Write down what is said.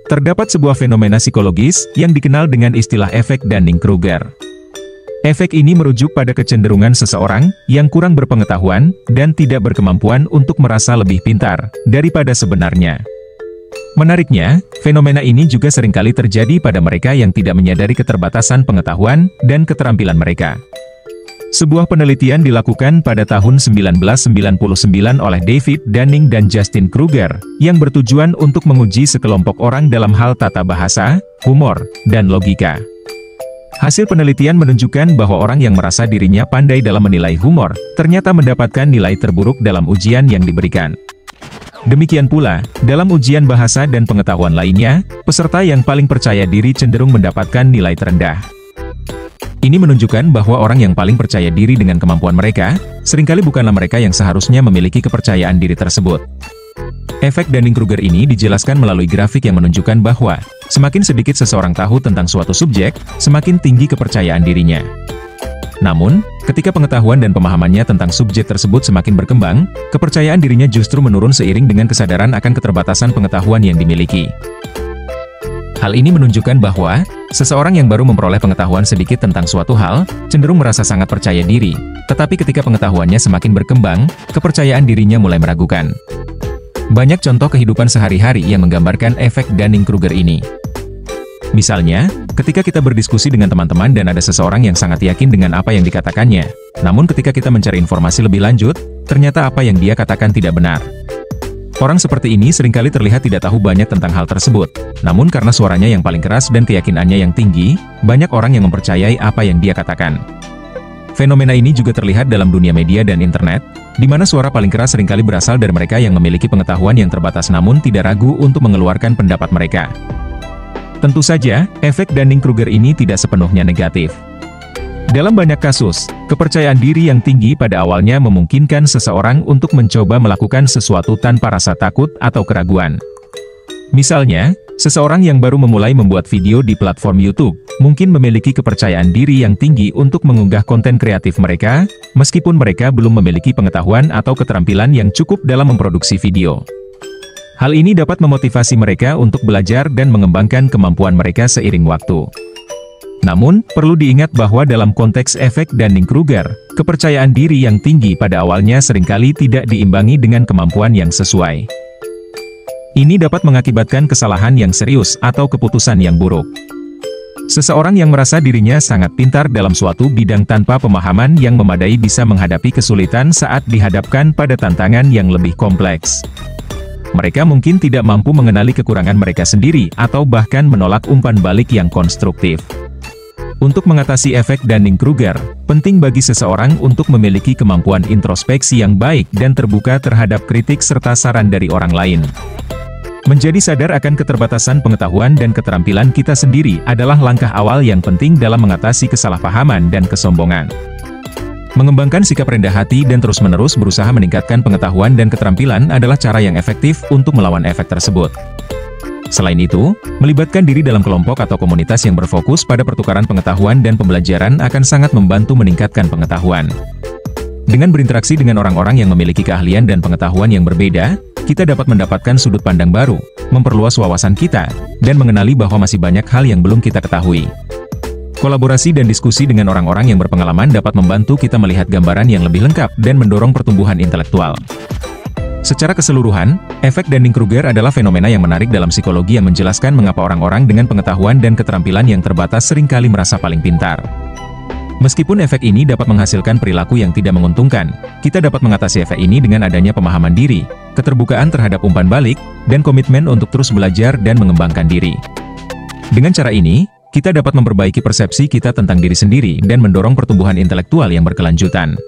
Terdapat sebuah fenomena psikologis yang dikenal dengan istilah efek Dunning-Kruger. Efek ini merujuk pada kecenderungan seseorang yang kurang berpengetahuan dan tidak berkemampuan untuk merasa lebih pintar daripada sebenarnya. Menariknya, fenomena ini juga seringkali terjadi pada mereka yang tidak menyadari keterbatasan pengetahuan dan keterampilan mereka. Sebuah penelitian dilakukan pada tahun 1999 oleh David Dunning dan Justin Kruger, yang bertujuan untuk menguji sekelompok orang dalam hal tata bahasa, humor, dan logika. Hasil penelitian menunjukkan bahwa orang yang merasa dirinya pandai dalam menilai humor, ternyata mendapatkan nilai terburuk dalam ujian yang diberikan. Demikian pula, dalam ujian bahasa dan pengetahuan lainnya, peserta yang paling percaya diri cenderung mendapatkan nilai terendah. Ini menunjukkan bahwa orang yang paling percaya diri dengan kemampuan mereka, seringkali bukanlah mereka yang seharusnya memiliki kepercayaan diri tersebut. Efek Dunning-Kruger ini dijelaskan melalui grafik yang menunjukkan bahwa, semakin sedikit seseorang tahu tentang suatu subjek, semakin tinggi kepercayaan dirinya. Namun, ketika pengetahuan dan pemahamannya tentang subjek tersebut semakin berkembang, kepercayaan dirinya justru menurun seiring dengan kesadaran akan keterbatasan pengetahuan yang dimiliki. Hal ini menunjukkan bahwa, seseorang yang baru memperoleh pengetahuan sedikit tentang suatu hal, cenderung merasa sangat percaya diri, tetapi ketika pengetahuannya semakin berkembang, kepercayaan dirinya mulai meragukan. Banyak contoh kehidupan sehari-hari yang menggambarkan efek Dunning-Kruger ini. Misalnya, ketika kita berdiskusi dengan teman-teman dan ada seseorang yang sangat yakin dengan apa yang dikatakannya, namun ketika kita mencari informasi lebih lanjut, ternyata apa yang dia katakan tidak benar. Orang seperti ini seringkali terlihat tidak tahu banyak tentang hal tersebut, namun karena suaranya yang paling keras dan keyakinannya yang tinggi, banyak orang yang mempercayai apa yang dia katakan. Fenomena ini juga terlihat dalam dunia media dan internet, di mana suara paling keras seringkali berasal dari mereka yang memiliki pengetahuan yang terbatas namun tidak ragu untuk mengeluarkan pendapat mereka. Tentu saja, efek Dunning-Kruger ini tidak sepenuhnya negatif. Dalam banyak kasus, kepercayaan diri yang tinggi pada awalnya memungkinkan seseorang untuk mencoba melakukan sesuatu tanpa rasa takut atau keraguan. Misalnya, seseorang yang baru memulai membuat video di platform YouTube, mungkin memiliki kepercayaan diri yang tinggi untuk mengunggah konten kreatif mereka, meskipun mereka belum memiliki pengetahuan atau keterampilan yang cukup dalam memproduksi video. Hal ini dapat memotivasi mereka untuk belajar dan mengembangkan kemampuan mereka seiring waktu. Namun, perlu diingat bahwa dalam konteks efek Dunning-Kruger, kepercayaan diri yang tinggi pada awalnya seringkali tidak diimbangi dengan kemampuan yang sesuai. Ini dapat mengakibatkan kesalahan yang serius atau keputusan yang buruk. Seseorang yang merasa dirinya sangat pintar dalam suatu bidang tanpa pemahaman yang memadai bisa menghadapi kesulitan saat dihadapkan pada tantangan yang lebih kompleks. Mereka mungkin tidak mampu mengenali kekurangan mereka sendiri atau bahkan menolak umpan balik yang konstruktif. Untuk mengatasi efek Dunning-Kruger, penting bagi seseorang untuk memiliki kemampuan introspeksi yang baik dan terbuka terhadap kritik serta saran dari orang lain. Menjadi sadar akan keterbatasan pengetahuan dan keterampilan kita sendiri adalah langkah awal yang penting dalam mengatasi kesalahpahaman dan kesombongan. Mengembangkan sikap rendah hati dan terus-menerus berusaha meningkatkan pengetahuan dan keterampilan adalah cara yang efektif untuk melawan efek tersebut. Selain itu, melibatkan diri dalam kelompok atau komunitas yang berfokus pada pertukaran pengetahuan dan pembelajaran akan sangat membantu meningkatkan pengetahuan. Dengan berinteraksi dengan orang-orang yang memiliki keahlian dan pengetahuan yang berbeda, kita dapat mendapatkan sudut pandang baru, memperluas wawasan kita, dan mengenali bahwa masih banyak hal yang belum kita ketahui. Kolaborasi dan diskusi dengan orang-orang yang berpengalaman dapat membantu kita melihat gambaran yang lebih lengkap dan mendorong pertumbuhan intelektual. Secara keseluruhan, efek Dunning-Kruger adalah fenomena yang menarik dalam psikologi yang menjelaskan mengapa orang-orang dengan pengetahuan dan keterampilan yang terbatas seringkali merasa paling pintar. Meskipun efek ini dapat menghasilkan perilaku yang tidak menguntungkan, kita dapat mengatasi efek ini dengan adanya pemahaman diri, keterbukaan terhadap umpan balik, dan komitmen untuk terus belajar dan mengembangkan diri. Dengan cara ini, kita dapat memperbaiki persepsi kita tentang diri sendiri dan mendorong pertumbuhan intelektual yang berkelanjutan.